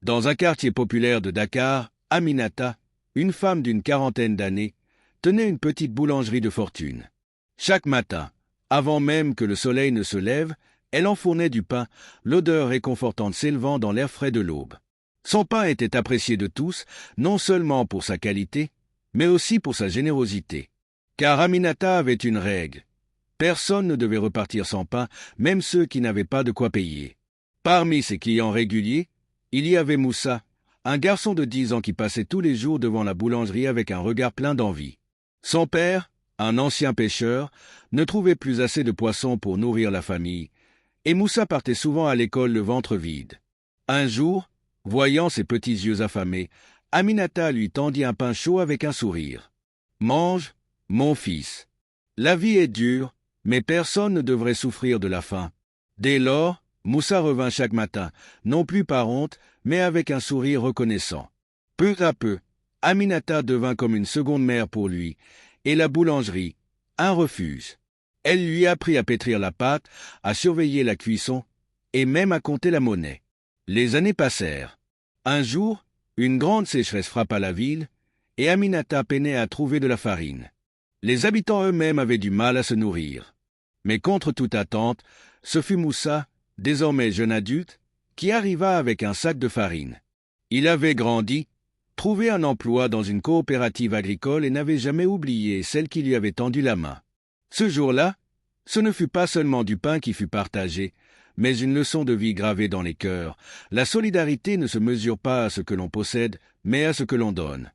Dans un quartier populaire de Dakar, Aminata, une femme d'une quarantaine d'années, tenait une petite boulangerie de fortune. Chaque matin, avant même que le soleil ne se lève, elle enfournait du pain, l'odeur réconfortante s'élevant dans l'air frais de l'aube. Son pain était apprécié de tous, non seulement pour sa qualité, mais aussi pour sa générosité. Car Aminata avait une règle. Personne ne devait repartir sans pain, même ceux qui n'avaient pas de quoi payer. Parmi ses clients réguliers, il y avait Moussa, un garçon de 10 ans qui passait tous les jours devant la boulangerie avec un regard plein d'envie. Son père, un ancien pêcheur, ne trouvait plus assez de poissons pour nourrir la famille, et Moussa partait souvent à l'école le ventre vide. Un jour, voyant ses petits yeux affamés, Aminata lui tendit un pain chaud avec un sourire. « Mange, mon fils. La vie est dure, mais personne ne devrait souffrir de la faim. » Dès lors, Moussa revint chaque matin, non plus par honte, mais avec un sourire reconnaissant. Peu à peu, Aminata devint comme une seconde mère pour lui, et la boulangerie, un refuge. Elle lui apprit à pétrir la pâte, à surveiller la cuisson, et même à compter la monnaie. Les années passèrent. Un jour, une grande sécheresse frappa la ville, et Aminata peinait à trouver de la farine. Les habitants eux-mêmes avaient du mal à se nourrir. Mais contre toute attente, ce fut Moussa, désormais jeune adulte, qui arriva avec un sac de farine. Il avait grandi, trouvé un emploi dans une coopérative agricole et n'avait jamais oublié celle qui lui avait tendu la main. Ce jour-là, ce ne fut pas seulement du pain qui fut partagé, mais une leçon de vie gravée dans les cœurs. La solidarité ne se mesure pas à ce que l'on possède, mais à ce que l'on donne.